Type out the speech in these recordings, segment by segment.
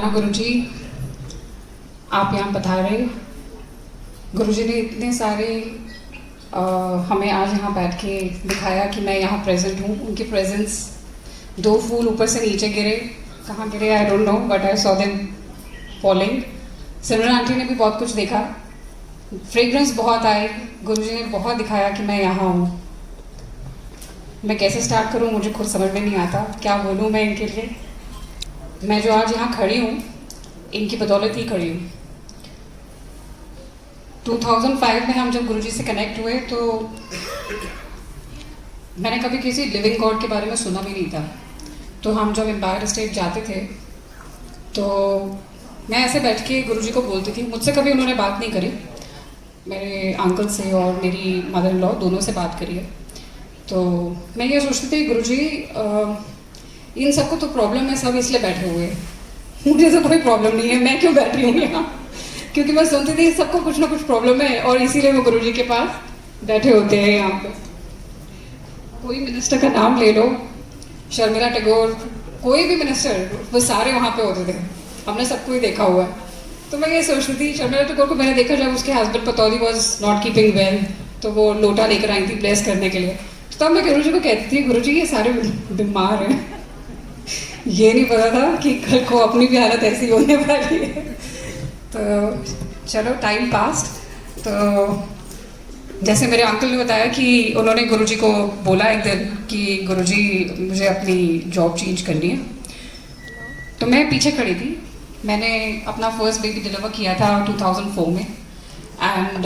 शुक्राना गुरुजी, आप यहाँ पधारे। गुरुजी ने इतने सारे हमें आज यहाँ बैठ के दिखाया कि मैं यहाँ प्रेजेंट हूँ। उनकी प्रेजेंस, 2 फूल ऊपर से नीचे गिरे, कहाँ गिरे I don't know, but I saw them falling. Simran aunty ने भी बहुत कुछ देखा, फ्रेग्रेंस बहुत आए। गुरुजी ने बहुत दिखाया कि मैं यहाँ हूँ। मैं कैसे स्टार्ट करूँ मुझे खुद समझ में नहीं आता, क्या बोलूँ मैं इनके लिए। मैं जो आज यहाँ खड़ी हूँ इनकी बदौलत ही खड़ी हूँ। 2005 में हम जब गुरुजी से कनेक्ट हुए तो मैंने कभी किसी लिविंग गॉड के बारे में सुना भी नहीं था। तो हम जब एम्पायर स्टेट जाते थे तो मैं ऐसे बैठ के गुरुजी को बोलती थी। मुझसे कभी उन्होंने बात नहीं करी, मेरे अंकल से और मेरी मदर इन लॉ दोनों से बात करी है। तो मैं ये सोचती थी गुरुजी इन सबको तो प्रॉब्लम है, सब इसलिए बैठे हुए हैं, मुझे तो कोई प्रॉब्लम नहीं है, मैं क्यों बैठ रही हूँ यहाँ। क्योंकि मैं सुनती थी सबको कुछ ना कुछ प्रॉब्लम है और इसीलिए वो गुरुजी के पास बैठे होते हैं यहाँ पे। कोई मिनिस्टर का नाम ले लो, शर्मिला टैगोर, कोई भी मिनिस्टर, वो सारे वहाँ पे होते थे, हमने सबको ही देखा हुआ है। तो मैं ये सोचती थी, शर्मिला टैगोर को मैंने देखा जब उसके husband Pataudi was not keeping well, तो वो लोटा लेकर आई थी ब्लेस करने के लिए। तो तब मैं गुरुजी को कहती थी, गुरुजी ये सारे बीमार हैं, ये नहीं पता था कि कल को अपनी भी हालत ऐसी होने वाली है। तो चलो टाइम पास। तो जैसे मेरे अंकल ने बताया कि उन्होंने गुरुजी को बोला एक दिन कि गुरुजी मुझे अपनी जॉब चेंज करनी है। तो मैं पीछे खड़ी थी, मैंने अपना फर्स्ट बेबी डिलीवर किया था 2004 में एंड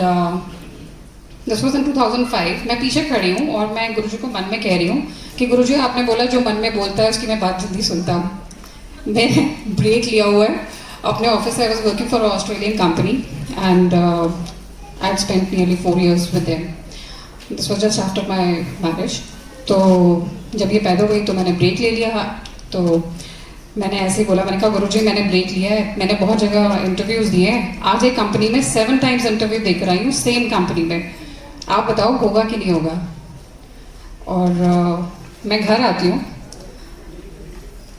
दिस वाज इन 2005। मैं पीछे खड़ी हूँ और मैं गुरुजी को मन में कह रही हूँ कि गुरुजी आपने बोला जो मन में बोलता है उसकी मैं बात जल्दी सुनता हूँ। मैंने ब्रेक लिया हुआ है अपने ऑफिस से। I was working for Australian company and I had spent nearly 4 years with them. This was just after my marriage. तो जब ये पैदा हुई तो मैंने ब्रेक ले लिया। तो मैंने ऐसे ही बोला, मैंने कहा गुरुजी मैंने ब्रेक लिया है, मैंने बहुत जगह इंटरव्यूज़ दिए हैं, आज एक कंपनी में 7 times इंटरव्यू देकर आई हूँ, सेम कंपनी में, आप बताओ होगा कि नहीं होगा। और मैं घर आती हूँ,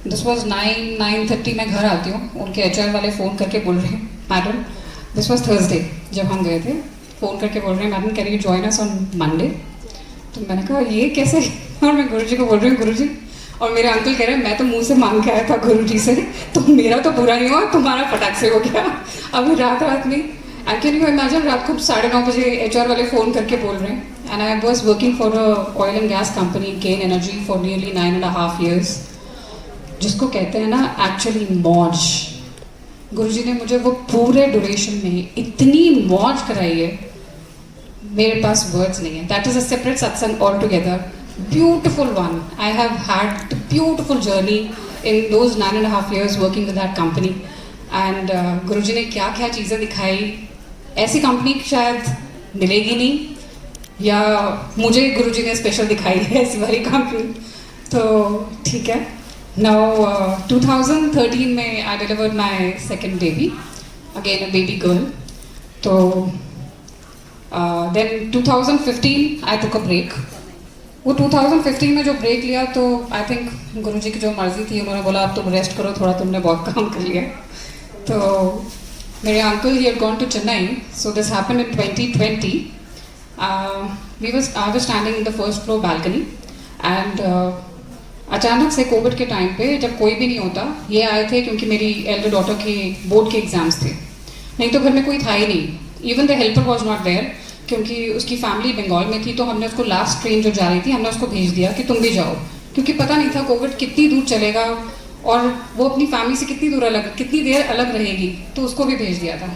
दिस वॉज 9:30 मैं घर आती हूँ। उनके HR वाले फ़ोन करके बोल रहे हैं, मैडम, दिस वॉज थर्सडे जब हम गए थे, फ़ोन करके बोल रहे हैं madam can you join us on Monday. तो मैंने कहा ये कैसे, और मैं गुरुजी को बोल रही हूँ गुरुजी, और मेरे अंकल कह रहे हैं मैं तो मुंह से मांग के आया था गुरुजी से, तो मेरा तो बुरा नहीं हुआ, तुम्हारा फटाक से हो गया अभी रात में। एंड कैन यू इमेजिन रात को 9:30 बजे HR वाले फ़ोन करके बोल रहे हैं। And I was working for a oil and gas company gain energy for nearly 9.5 years, जिसको कहते हैं ना एक्चुअली मौज। गुरुजी ने मुझे वो पूरे ड्यूरेशन में इतनी मौज कराई है, मेरे पास वर्ड्स नहीं है। That is a separate satsang all together, beautiful one. I have had beautiful journey in those 9.5 years working with that company. And Guruji ने क्या क्या चीज़ें दिखाई, ऐसी कंपनी शायद मिलेगी नहीं, या मुझे गुरुजी ने स्पेशल दिखाई है ऐसी वाली कंपनी। तो ठीक है। नाउ 2013 में I delivered my second baby, again a baby girl. तो then 2015 I took a break. वो 2015 में जो ब्रेक लिया तो आई थिंक गुरुजी की जो मर्जी थी, उन्होंने बोला अब तुम रेस्ट करो थोड़ा, तुमने बहुत काम कर लिया। तो मेरे uncle he had gone to Chennai, so this happened in 2020. I was standing in the first floor balcony and अचानक से कोविड के टाइम पे जब कोई भी नहीं होता, ये आए थे क्योंकि मेरी एल्डर डॉटर के बोर्ड के एग्जाम्स थे, नहीं तो घर में कोई था ही नहीं। Even the helper was not there क्योंकि उसकी फैमिली बंगाल में थी। तो हमने उसको लास्ट ट्रेन जो जा रही थी हमने उसको भेज दिया कि तुम भी जाओ, क्योंकि पता नहीं था कोविड कितनी दूर चलेगा और वो अपनी फैमिली से कितनी देर अलग रहेगी, तो उसको भी भेज दिया था।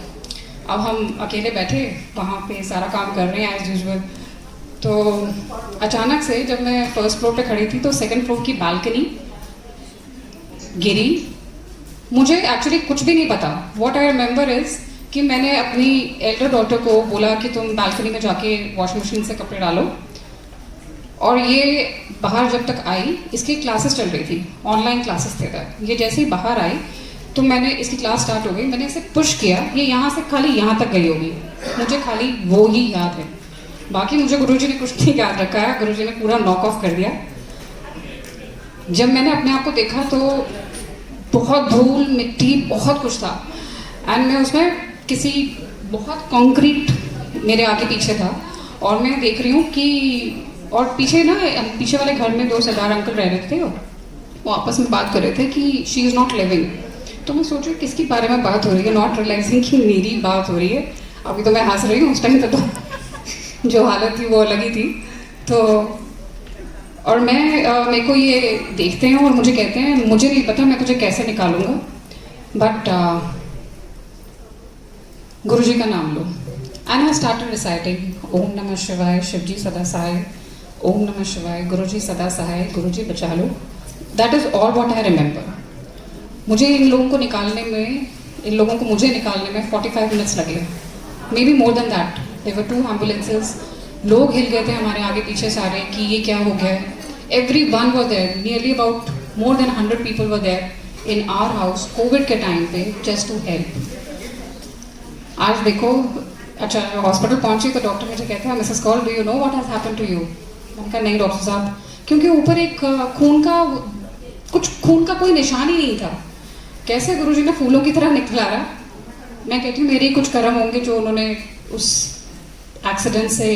अब हम अकेले बैठे वहाँ पे सारा काम कर रहे हैं एज यूजुअल। तो अचानक से जब मैं फर्स्ट फ्लोर पे खड़ी थी तो सेकंड फ्लोर की बालकनी गिरी। मुझे एक्चुअली कुछ भी नहीं पता। व्हाट आई रिमेंबर इज कि मैंने अपनी एल्डर डॉटर को बोला कि तुम बालकनी में जाके वॉशिंग मशीन से कपड़े डालो, और ये बाहर जब तक आई, इसकी क्लासेस चल रही थी, ऑनलाइन क्लासेस थे तक। ये जैसे ही बाहर आई तो मैंने, इसकी क्लास स्टार्ट हो गई, मैंने इसे पुश किया, ये यहाँ से खाली यहाँ तक गई होगी, मुझे खाली वो ही याद है, बाकी मुझे गुरुजी ने कुछ नहीं याद रखा है। गुरुजी ने पूरा नॉक ऑफ कर दिया। जब मैंने अपने आप को देखा तो बहुत धूल मिट्टी बहुत कुछ था, एंड मैं उसमें किसी बहुत कंक्रीट मेरे आगे पीछे था, और मैं देख रही हूँ कि और पीछे ना पीछे वाले घर में 2 सरदार अंकल रह रहे थे, वो आपस में बात कर रहे थे कि शी इज़ नॉट लिविंग। तो मैं सोच रही किसकी बारे में बात हो रही है, नॉट रियलाइजिंग कि मेरी बात हो रही है। अभी तो मैं हंस रही हूँ, उस टाइम पे तो जो हालत थी वो अलग ही थी। तो और मैं मेरे को ये देखते हैं और मुझे कहते हैं मुझे नहीं पता मैं तुझे कैसे निकालूंगा, बट गुरु जी का नाम लो। एंड आई स्टार्टेड रिसाइटिंग ओम नमः शिवाय, शिवजी सदा सहाय, ओम नमः शिवाय, गुरु जी सदा सहाय, गुरु जी बचा लो। That is all what I remember. मुझे इन लोगों को निकालने में, इन लोगों को मुझे निकालने में 45 मिनट्स लगे, may be more than that. There were 2 ambulances, लोग हिल गए थे हमारे आगे पीछे सारे कि ये क्या हो गया है। Every one were there, nearly about more than 100 people were there in our house Covid के टाइम पे, जस्ट टू हेल्प। आज देखो, अच्छा हॉस्पिटल पहुंची तो डॉक्टर मुझे कहता है mrs Kaul, do you know what has happened to you? मैंने कहा नहीं डॉक्टर साहब, क्योंकि ऊपर एक खून का कोई निशान ही नहीं था। कैसे गुरुजी ने फूलों की तरह निकला रहा। मैं कहती हूँ मेरे कुछ कर्म होंगे जो उन्होंने उस एक्सीडेंट से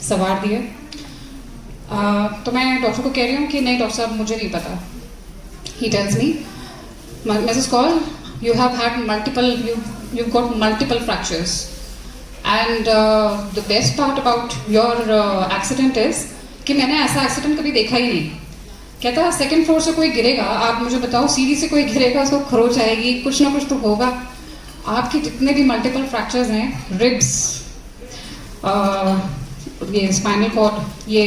सवार दिए। तो मैं डॉक्टर को कह रही हूँ कि नहीं डॉक्टर साहब मुझे नहीं पता। He tells me mrs Kaul, you have had you've got multiple fractures, and the best part about your accident is कि मैंने ऐसा एक्सीडेंट कभी देखा ही नहीं। कहता है 2nd फ्लोर से कोई गिरेगा, आप मुझे बताओ, सीढ़ी से कोई गिरेगा, उसको खरोच आएगी, कुछ ना कुछ तो होगा। आपके जितने भी मल्टीपल फ्रैक्चर्स हैं, रिब्स, ये स्पाइनल कॉर्ड, ये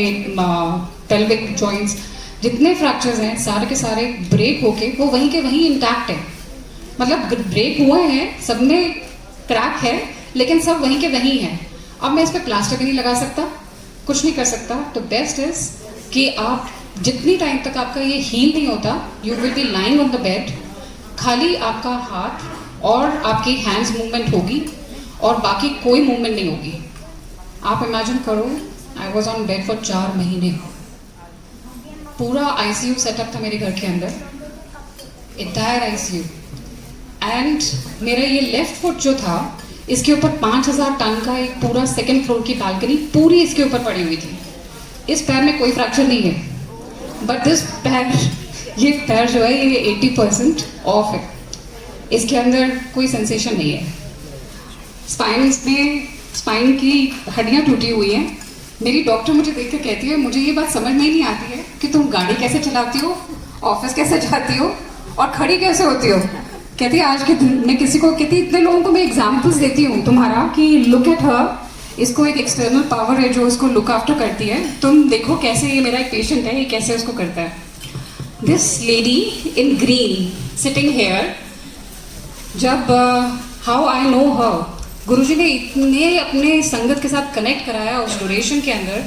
पेल्विक जॉइंट्स, जितने फ्रैक्चर्स हैं सारे के सारे ब्रेक होके वो वहीं के वहीं इंटैक्ट है। मतलब ब्रेक हुए हैं, सब में क्रैक है, लेकिन सब वहीं के वहीं हैं। अब मैं इस पर प्लास्टर भी नहीं लगा सकता, कुछ नहीं कर सकता। तो बेस्ट इज कि आप जितनी टाइम तक आपका ये हील नहीं होता, you will be lying on the bed, खाली आपका हाथ और आपकी हैंड्स मूवमेंट होगी और बाकी कोई मूवमेंट नहीं होगी। आप इमेजिन करो, I was on bed for 4 महीने। पूरा आईसीयू सेटअप था मेरे घर के अंदर, एंटायर आईसीयू। एंड मेरा ये लेफ्ट फुट जो था, इसके ऊपर 5000 टन का एक पूरा 2nd फ्लोर की बालकनी पूरी इसके ऊपर पड़ी हुई थी। इस पैर में कोई फ्रैक्चर नहीं है, बट दिस पैर, ये पैर जो है ये 80% ऑफ है, इसके अंदर कोई सेंसेशन नहीं है। स्पाइन की हड्डियाँ टूटी हुई हैं। मेरी डॉक्टर मुझे देख कर कहती है मुझे ये बात समझ में ही नहीं आती है कि तुम गाड़ी कैसे चलाती हो, ऑफिस कैसे जाती हो और खड़ी कैसे होती हो। कहती है आज के दिन मैं किसी को कहती इतने लोगों को मैं एग्जाम्पल्स देती हूँ तुम्हारा कि लुक एट हर, इसको एक एक्सटर्नल पावर है जो उसको लुक आफ्टर करती है। तुम देखो कैसे ये मेरा एक पेशेंट है, ये कैसे उसको करता है। This lady in green sitting here, जब हाउ आई नो हर, गुरुजी ने इतने अपने संगत के साथ कनेक्ट कराया उस ड्यूरेशन के अंदर,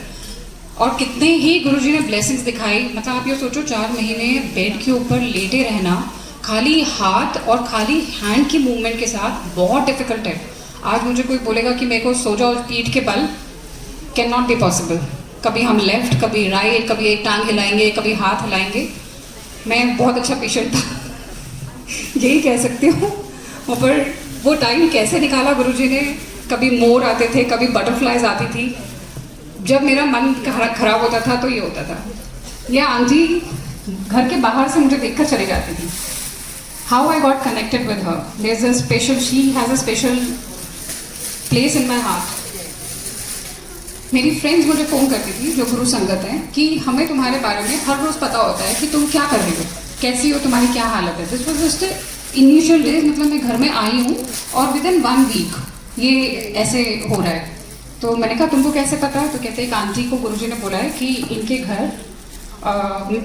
और कितने ही गुरुजी ने ब्लेसिंग्स दिखाई। मतलब आप ये सोचो 4 महीने बेड के ऊपर लेटे रहना, खाली हाथ और खाली हैंड की मूवमेंट के साथ, बहुत डिफिकल्ट है। आज मुझे कोई बोलेगा कि मेरे को सो जाओ पीठ के बल, कैन नॉट बी पॉसिबल। कभी हम लेफ्ट, कभी राइट, कभी एक टांग हिलाएंगे, कभी हाथ हिलाएंगे। मैं बहुत अच्छा पेशेंट था यही कह सकती हूँ। पर वो टाइम कैसे निकाला गुरुजी ने, कभी मोर आते थे, कभी बटरफ्लाइज आती थी। जब मेरा मन खराब होता था तो ये होता था। यह आंटी घर के बाहर से मुझे देखकर चली जाती थी। How I got connected with her, there is a special, she has a special place in my heart. मेरी फ्रेंड्स मुझे फ़ोन करती थी जो गुरु संगत हैं कि हमें तुम्हारे बारे में हर रोज़ पता होता है कि तुम क्या कर रही हो, कैसी हो, तुम्हारी क्या हालत है। This was just initial days, मतलब मैं घर में आई हूँ और विद इन 1 वीक ये ऐसे हो रहा है। तो मैंने कहा तुमको कैसे पता है? तो कहते एक आंटी को गुरुजी ने बोला है कि इनके घर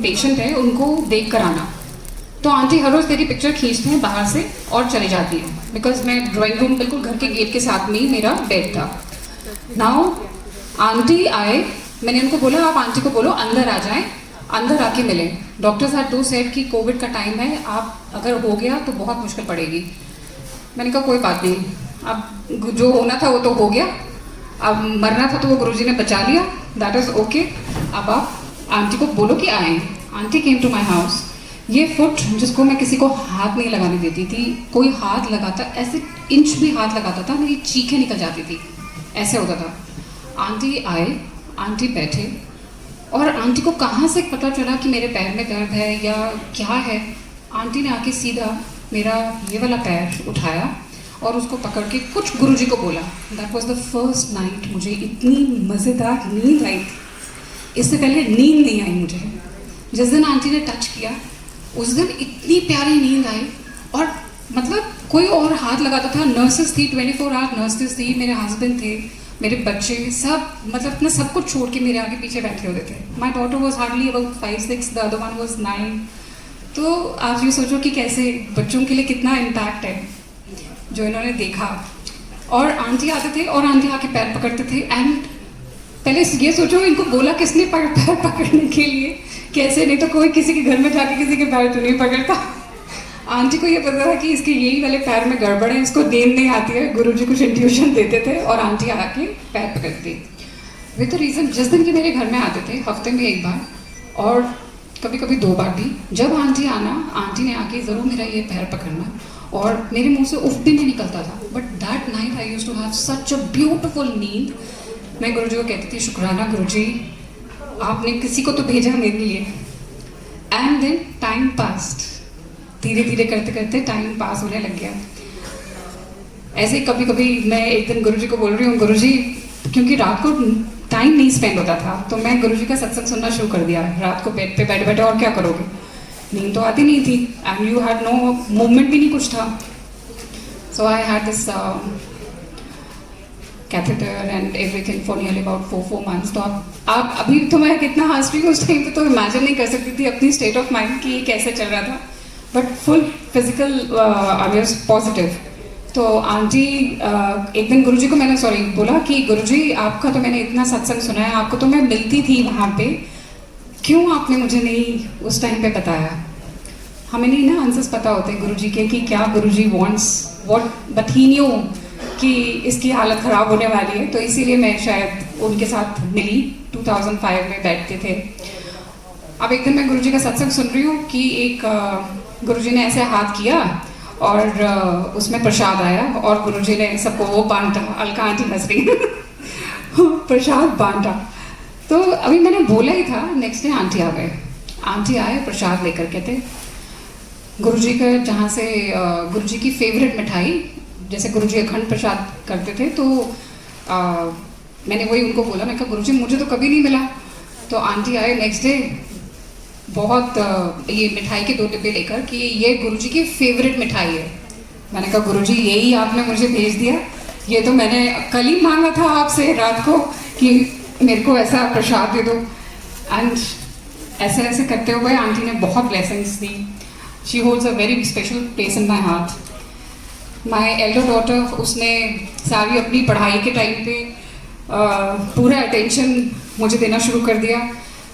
पेशेंट है, उनको देख कर आना। तो आंटी हर रोज़ तेरी पिक्चर खींचते हैं बाहर से और चली जाती है, बिकॉज मैं ड्राइंग रूम बिल्कुल घर के गेट के साथ में ही मेरा बेड था। नाउ आंटी आए, मैंने उनको बोला आप आंटी को बोलो अंदर आ जाएं, अंदर आके मिले। डॉक्टर्स हैड टू सेड कि कोविड का टाइम है, आप अगर हो गया तो बहुत मुश्किल पड़ेगी। मैंने कहा कोई बात नहीं, अब जो होना था वो तो हो गया, अब मरना था तो वो गुरुजी ने बचा लिया, दैट इज़ ओके। अब आप आंटी को बोलो कि आए। Aunty came to my house, ये फुट जिसको मैं किसी को हाथ नहीं लगाने देती थी, कोई हाथ लगाता ऐसे इंच भी हाथ लगाता था मेरी चीखें निकल जाती थी, ऐसे होता था। आंटी आए, आंटी बैठे, और आंटी को कहाँ से पता चला कि मेरे पैर में दर्द है या क्या है। आंटी ने आके सीधा मेरा ये वाला पैर उठाया और उसको पकड़ के कुछ गुरुजी को बोला। That was the first night मुझे इतनी मज़ेदार नींद आई थी। इससे पहले नींद नहीं आई मुझे। जिस दिन आंटी ने टच किया उस दिन इतनी प्यारी नींद आई, और मतलब कोई और हाथ लगाता था। नर्सेस थी, 24 आवर नर्सेस थी, मेरे हस्बैंड थे, मेरे बच्चे, सब मतलब अपना सब कुछ छोड़ के मेरे आगे पीछे बैठे होते थे। My daughter was hardly about 5-6, the other one was 9। तो आप ये सोचो कि कैसे बच्चों के लिए कितना इम्पैक्ट है जो इन्होंने देखा। और आंटी आते थे और आंटी आके पैर पकड़ते थे। एंड पहले ये सोचो इनको बोला किसने पैर पकड़ने के लिए, कैसे, नहीं तो कोई किसी के घर में जाके किसी के पैर तो नहीं पकड़ता। आंटी को ये पता था कि इसके यही वाले पैर में गड़बड़ है, इसको नींद नहीं आती है। गुरुजी कुछ इंट्यूशन देते थे और आंटी आके पैर पकड़ती। विद द रीज़न जिस दिन के मेरे घर में आते थे हफ्ते में एक बार और कभी कभी 2 बार भी, जब आंटी आना, आंटी ने आके ज़रूर मेरा ये पैर पकड़ना और मेरे मुंह से उफ भी नहीं निकलता था। But that night I used to have such a beautiful नींद। मैं गुरुजी को कहती थी, शुक्राना गुरुजी, आपने किसी को तो भेजा मेरे लिए। एंड देन टाइम पास्ट, धीरे धीरे करते करते टाइम पास होने लग गया। ऐसे कभी कभी मैं एक दिन गुरुजी को बोल रही हूँ, गुरुजी, क्योंकि रात को टाइम नहीं स्पेंड होता था तो मैं गुरुजी का सत्संग सुनना शुरू कर दिया। रात को बेड पे बैठे बैठे और क्या करोगे, नींद तो आती नहीं थी, and you had no movement भी नहीं कुछ था। So I had this catheter and everything for nearly about 4 months। तो आप अभी तो मैं कितना हंस रही हूँ, उस टाइम पे तो इमेजिन नहीं कर सकती थी अपनी स्टेट ऑफ माइंड कि कैसे चल रहा था। But full physical I was positive. तो आंटी एक दिन गुरुजी को मैंने बोला कि गुरुजी, आपका तो मैंने इतना सत्संग सुना है, आपको तो मैं मिलती थी वहाँ पे, क्यों आपने मुझे नहीं उस टाइम पे बताया। हमें नहीं ना आंसर्स पता होते गुरुजी के कि क्या Guruji wants what, but he knew कि इसकी हालत ख़राब होने वाली है। तो इसीलिए मैं शायद उनके साथ मिली। 2005 में बैठते थे। अब एक दिन मैं गुरुजी का सत्संग सुन रही हूँ कि एक गुरुजी ने ऐसे हाथ किया और उसमें प्रसाद आया और गुरुजी ने सबको वो बांटा। अलका आंटी हंस रही प्रसाद बांटा। तो अभी मैंने बोला ही था, नेक्स्ट डे आंटी आ गए। आंटी आए प्रसाद लेकर के थे गुरुजी का, जहाँ से गुरुजी की फेवरेट मिठाई, जैसे गुरुजी अखंड प्रसाद करते थे, तो मैंने वही उनको बोला, मैं कहा गुरुजी मुझे तो कभी नहीं मिला। तो आंटी आए नेक्स्ट डे बहुत ये मिठाई के 2 डिब्बे लेकर कि ये गुरुजी की फेवरेट मिठाई है। मैंने कहा गुरुजी यही आपने मुझे भेज दिया, ये तो मैंने कल ही मांगा था आपसे रात को कि मेरे को ऐसा प्रसाद दे दो। एंड ऐसे ऐसे करते हुए आंटी ने बहुत blessings the. She holds a very special place in my heart. My elder daughter, उसने सारी अपनी पढ़ाई के टाइम पे पूरा अटेंशन मुझे देना शुरू कर दिया।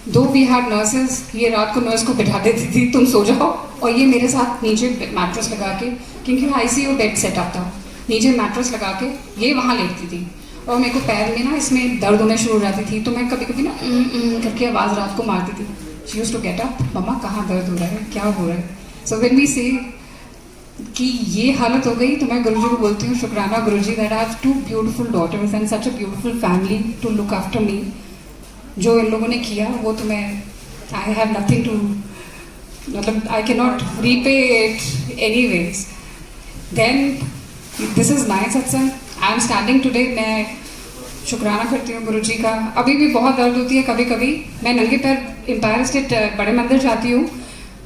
दो वी हैड नर्सेज, ये रात को नर्स को बिठा देती थी, तुम सो जाओ, और ये मेरे साथ नीचे मैट्रेस लगा के, क्योंकि आईसीयू बेड सेटअप था, नीचे मैट्रेस लगा के ये वहाँ लेटती थी। और मेरे को पैर में ना इसमें दर्द होने शुरू हो जाती थी, तो मैं कभी कभी ना करके आवाज़ रात को मारती थी। She used to get up, मम्मा कहाँ दर्द हो रहा है, क्या हो रहा है। सो व्हेन वी से कि ये हालत हो गई, तो मैं गुरुजी को बोलती हूँ, शुक्राना Guruji that I have 2 beautiful daughters and such a beautiful family to look after me. जो इन लोगों ने किया वो तो मैं, आई हैव नथिंग टू, मतलब I can not repay it any ways. Then this is my satsang, I am standing today. मैं शुक्राना करती हूँ गुरुजी का। अभी भी बहुत दर्द होती है कभी कभी, मैं नंगे पैर एम्पायर स्टेट बड़े मंदिर जाती हूँ,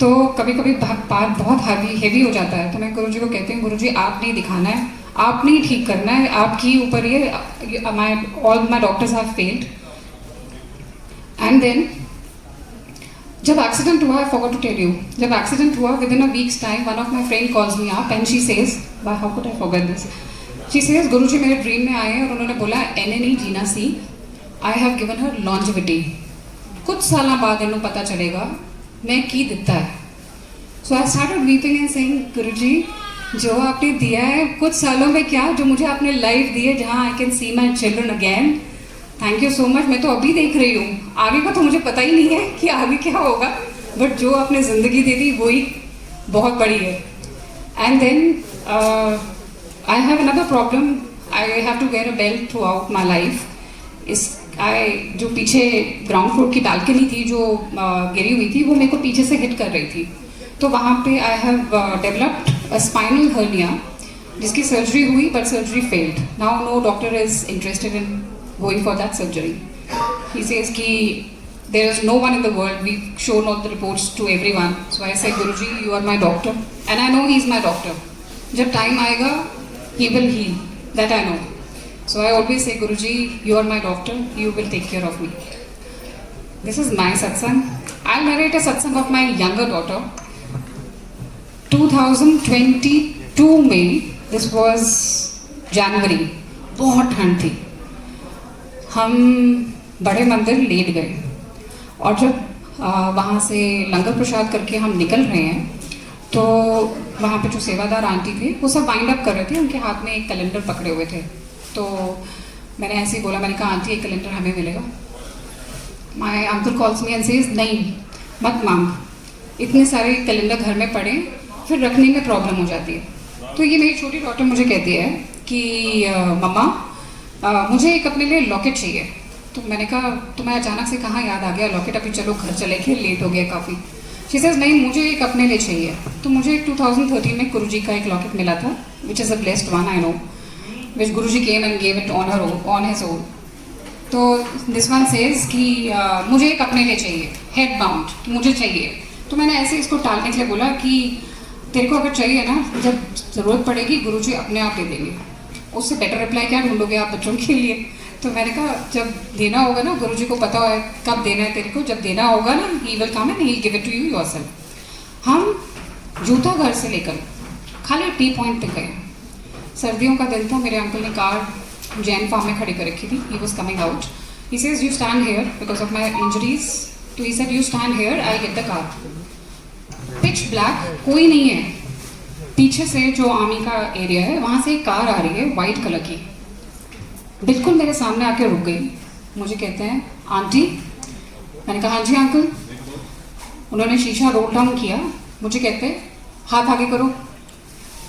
तो कभी कभी पैर बहुत हेवी हो जाता है। तो मैं गुरुजी को कहती हूँ, गुरुजी आप नहीं दिखाना है, आप नहीं ठीक करना है, आपकी ऊपर ये all my doctors have failed. And then जब एक्सीडेंट हुआ, I forgot to tell you, जब एक्सीडेंट हुआ within a weeks time one of my friend calls me up and she says, how could I forget this, she says Guruji मेरे dream में आए और उन्होंने बोला एने नहीं जीना सी, I have given her longevity, कुछ साल बाद इन्हों पता चलेगा मैं की दिता है। So I started weeping and saying, Guruji जो आपने दिया है कुछ सालों में, क्या जो मुझे आपने लाइफ दी है जहाँ I can see my children again, thank you so much. मैं तो अभी देख रही हूँ, आगे का तो मुझे पता ही नहीं है कि आगे क्या होगा, बट जो आपने ज़िंदगी दे दी वही बहुत बड़ी है. And then I have another problem. I have to wear a belt throughout my life. जो पीछे ग्राउंड फ्लोर की बालकनी थी जो गिरी हुई थी, वो मेरे को पीछे से हिट कर रही थी. तो वहाँ पे I have developed a spinal hernia, जिसकी सर्जरी हुई but surgery failed. Now no doctor is interested in going for that surgery. He says कि there is no one in the world. We've shown all the reports to everyone. So I said, Guruji, you are my doctor. And I know he is my doctor. जब time आएगा, he will heal. That I know. So I always say, Guruji, you are my doctor. You will take care of me. This is my satsang. I'll narrate a satsang of my younger daughter. 2022 में, this was January. बहुत ठंड थी. हम बड़े मंदिर late गए. और जब वहाँ से लंगर प्रसाद करके हम निकल रहे हैं, तो वहाँ पे जो सेवादार आंटी थे वो सब वाइंड अप कर रहे थे. उनके हाथ में एक कैलेंडर पकड़े हुए थे. तो मैंने ऐसे ही बोला, मैंने कहा आंटी एक कैलेंडर हमें मिलेगा. My uncle calls me and says नहीं मत मांग, इतने सारे कैलेंडर घर में पड़े फिर रखने में प्रॉब्लम हो जाती है. तो ये मेरी छोटी डॉटर मुझे कहती है कि मम्मा मुझे एक अपने लिए लॉकेट चाहिए. तो मैंने कहा तुम्हें अचानक से कहाँ याद आ गया लॉकेट, अभी चलो घर चले के लेट हो गया काफ़ी. शी सेज नहीं मुझे एक अपने लिए चाहिए. तो मुझे 2013 में गुरुजी का एक लॉकेट मिला था, which is a blessed one I know, which Guruji came and gave it on his own. तो दिस वन सेज कि मुझे एक अपने लिए चाहिए, हेड बाउंड मुझे चाहिए. तो मैंने ऐसे इसको टालने के लिए बोला कि तेरे को अगर चाहिए ना, जब ज़रूरत पड़ेगी गुरुजी अपने आप दे देंगे. उससे बेटर रिप्लाई क्या ढूंढोगे आप बच्चों के लिए. तो मैंने कहा जब देना होगा ना, गुरुजी को पता है कब देना है तेरे को, जब देना होगा ना he will come and he give it to you yourself. हम जूता घर से लेकर खाली टी पॉइंट पे गए. सर्दियों का दिन था, मेरे अंकल ने कार जैन फार्म में खड़ी कर रखी थी. He was coming out. He says you stand here because of my injuries. तो he said you stand here, I get the car. Pitch black, कोई नहीं है. पीछे से जो आर्मी का एरिया है वहाँ से एक कार आ रही है वाइट कलर की, बिल्कुल मेरे सामने आके रुक गई. मुझे कहते हैं आंटी. मैंने कहा हाँ जी अंकल. उन्होंने शीशा रोल डाउन किया. मुझे कहते हैं हाथ आगे करो.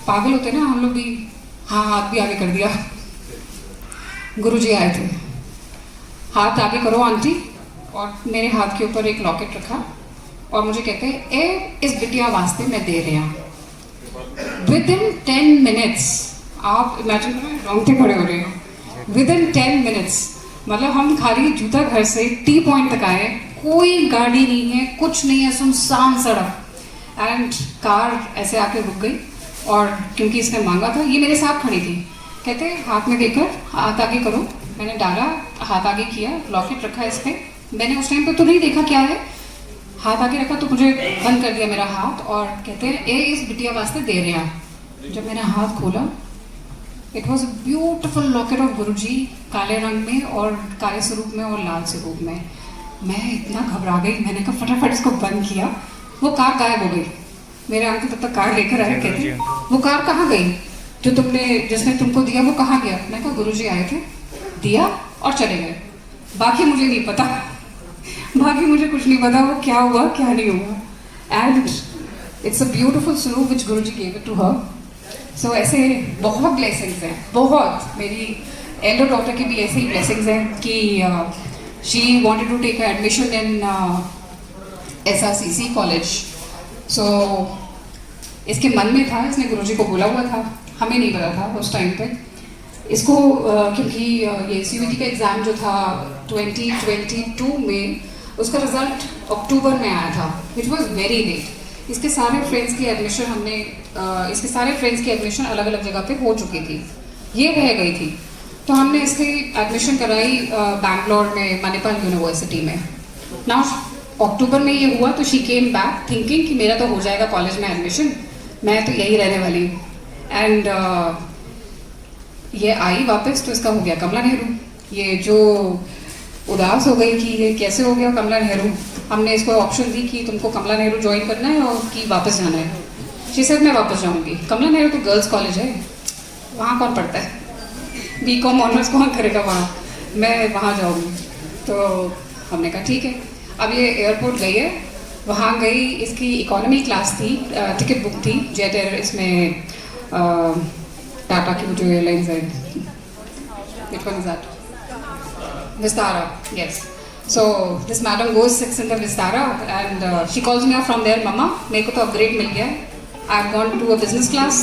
पागल होते ना हम लोग भी. हाँ हाथ भी आगे कर दिया. गुरुजी आए थे. हाथ आगे करो आंटी. और मेरे हाथ के ऊपर एक लॉकेट रखा और मुझे कहते हैं ए इस बिटिया वास्ते मैं दे रहा. विद इन 10 मिनट्स, आप इमेजिन करो रोंगटे खड़े हो रहे हो. विदिन 10 मिनट्स, मतलब हम खाली जूता घर से टी पॉइंट तक आए. कोई गाड़ी नहीं है, कुछ नहीं है, सुनसान सड़क. एंड कार ऐसे आके रुक गई. और क्योंकि इसने मांगा था, ये मेरे साथ खड़ी थी. कहते हाथ में देकर हाथ आगे करो. मैंने डाला, हाथ आगे किया, लॉकेट रखा इस पर. मैंने उस टाइम पे तो नहीं देखा क्या है. हाथ आगे रखा तो मुझे बंद कर दिया मेरा हाथ और कहते हैं ए इस बिटिया वास्ते दे रहे हैं. जब मैंने हाथ खोला, it was a beautiful locket of Guruji, काले रंग में और काले स्वरूप में और लाल स्वरूप में. मैं इतना घबरा गई. मैंने कहा फटाफट इसको बंद किया. वो कार गायब हो गई. मेरे अंकल तब तक कार लेकर आए. कहते वो कार कहाँ गई जो जिसने तुमको दिया, वो कहाँ गया. मैं कहा गुरुजी आए थे, दिया और चले गए. बाकी मुझे नहीं पता. बाकी मुझे कुछ नहीं पता वो क्या हुआ क्या नहीं हुआ. एंड इट्स अ ब्यूटिफुल स्वरूप विच गुरुजी गेव इट टू हर. सो ऐसे बहुत ब्लेसिंग्स हैं, बहुत. मेरी एल्डर डॉटर की भी ऐसे ही ब्लेसिंग्स हैं कि she wanted to take admission in SRCC college. So इसके मन में था, इसने गुरुजी को बोला हुआ था, हमें नहीं पता था उस टाइम पे इसको. क्योंकि ये CUET का एग्ज़ाम जो था 2022 में, उसका रिजल्ट अक्टूबर में आया था, विच वॉज वेरी लेट. इसके सारे फ्रेंड्स की एडमिशन अलग अलग जगह पे हो चुकी थी. ये रह गई थी. तो हमने इसकी एडमिशन कराई बैंगलोर में मणिपाल यूनिवर्सिटी में. नाउ अक्टूबर में ये हुआ तो शी केम बैक थिंकिंग कि मेरा तो हो जाएगा कॉलेज में एडमिशन, मैं तो यही रहने वाली हूँ. एंड ये आई वापस तो इसका हो गया कमला नेहरू. ये जो उदास हो गई कि ये कैसे हो गया कमला नेहरू. हमने इसको ऑप्शन दी कि तुमको कमला नेहरू ज्वाइन करना है और कि वापस जाना है. शी सेड मैं वापस जाऊंगी. कमला नेहरू तो गर्ल्स कॉलेज है, वहाँ कौन पढ़ता है, BCom ऑनर्स कौन करेगा वहाँ, मैं वहाँ जाऊँगी. तो हमने कहा ठीक है. अब ये एयरपोर्ट गई है वहाँ गई, इसकी इकोनॉमी क्लास थी, टिकट बुक थी, जेट एयर इसमें टाटा की जो एयरलाइंस है, which one is that? Vistara, yes. So this madam goes, sits in the Vistara and she calls me up from there, Mama, मेरे को तो upgrade मिल गया है. I've gone to a business class.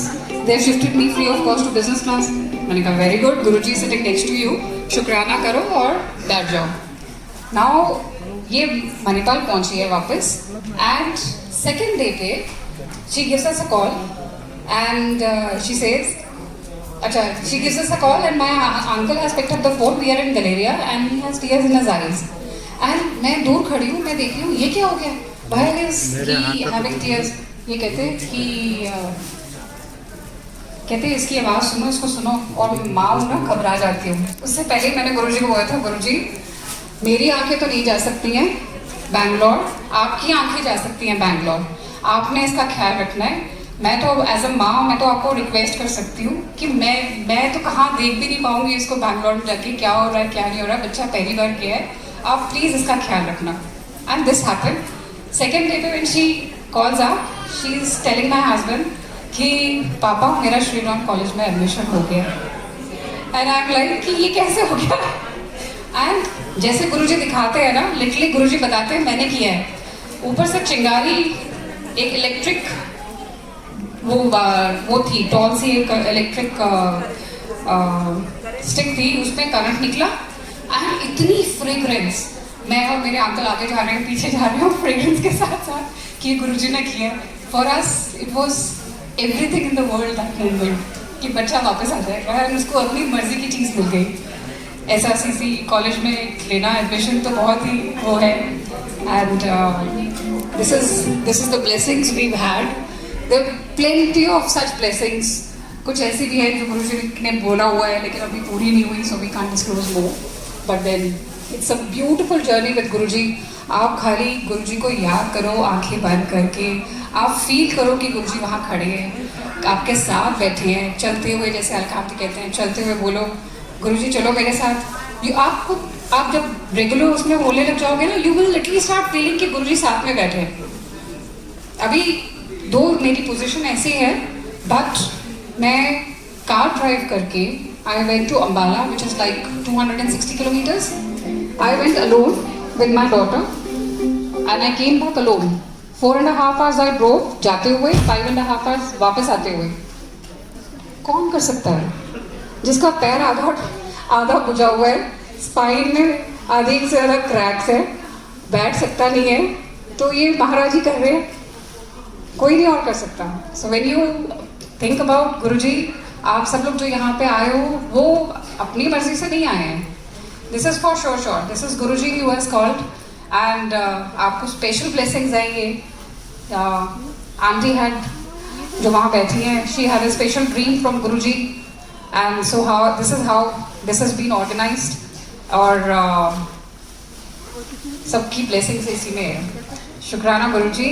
They've shifted me free of cost to business class. मैंने कहा very good, Guruji is sitting next to you. शुक्राना करो और बैठ जाओ. Now ये मणिपाल पहुंची है वापस and second day पे she gives us a call and she says, अच्छा, she gives us a call and my uncle has picked up the phone. We are in Galleria and he has tears in his eyes. And मैं दूर खड़ी हूँ, मैं देख रही हूँ ये क्या हो गया? Why is he having tears? ये कहते हैं इसकी आवाज़ सुनो, इसको सुनो. और माँ ना घबरा जाती हूँ. उससे पहले मैंने गुरुजी को बोला था, गुरुजी मेरी आंखें तो नहीं जा सकती हैं बैंगलोर, आपकी आंखें जा सकती हैं बैंगलोर. आपने इसका ख्याल रखना है. मैं तो एज अ माँ मैं तो आपको रिक्वेस्ट कर सकती हूँ कि मैं तो कहाँ देख भी नहीं पाऊँगी इसको बैंगलोर में जाके क्या हो रहा है क्या नहीं हो रहा है. बच्चा पहली बार किया है, आप प्लीज़ इसका ख्याल रखना. And this happened. Second day पे when she calls up, she is telling my husband कि पापा मेरा श्री राम कॉलेज में एडमिशन हो गया. एंड आई एम लाइक कि ये कैसे हो गया. एंड जैसे गुरुजी दिखाते हैं ना, लिटरली गुरुजी बताते हैं मैंने किया है. ऊपर से चिंगारी, एक इलेक्ट्रिक वो थी, टॉल सी एक इलेक्ट्रिक स्टिक थी, उसमें करंट निकला एंड इतनी फ्रेग्रेंस. मैं और मेरे अंकल आगे जा रहे हैं, पीछे जा रहे हैं फ्रेग्रेंस के साथ साथ कि गुरुजी ने किया. For us it was everything in the world that moment कि बच्चा वापस आ जाएगा और उसको अपनी मर्जी की चीज़ मिल गई. SRCC कॉलेज में लेना एडमिशन तो बहुत ही वो है. And this is the blessings we've had. There are plenty of such blessings. कुछ ऐसी भी है जो गुरुजी ने बोला हुआ है लेकिन अभी पूरी नहीं हुई, so we can't disclose more. But then it's a beautiful journey with Guruji. आप खाली गुरुजी को याद करो आंखें बंद करके, आप फील करो कि गुरुजी वहाँ खड़े हैं, आपके साथ बैठे हैं, चलते हुए, जैसे अलकांति कहते हैं, चलते हुए बोलो गुरुजी चलो मेरे साथ. आप जब रेगुलर उसमें बोलने लग जाओगे ना, you will literally start feeling कि गुरुजी साथ में बैठे हैं. अभी दो मेरी पोजीशन ऐसी है, बट मैं कार ड्राइव करके I went to Ambala which is like 260 kilometres. I went alone with my daughter and I came back alone. 4.5 hours I drove जाते हुए, 5.5 hours वापस आते हुए. कौन कर सकता है जिसका पैर आधा बुझा हुआ है, स्पाइन में आधे से ज़्यादा क्रैक्स है, बैठ सकता नहीं है, तो ये महाराज ही कर रहे हैं, कोई नहीं और कर सकता. So when you think about Guruji, आप सब लोग जो यहाँ पे आए हो वो अपनी मर्जी से नहीं आए हैं. This is for sure, this is Guruji who has called. And आपको स्पेशल ब्लेसिंग्स आएंगे. आंटी हैड जो वहाँ बैठी हैं, she had a special dream from Guruji. And so how this has been organized. और सबकी ब्लेसिंग्स इसी में है. शुक्राना गुरुजी.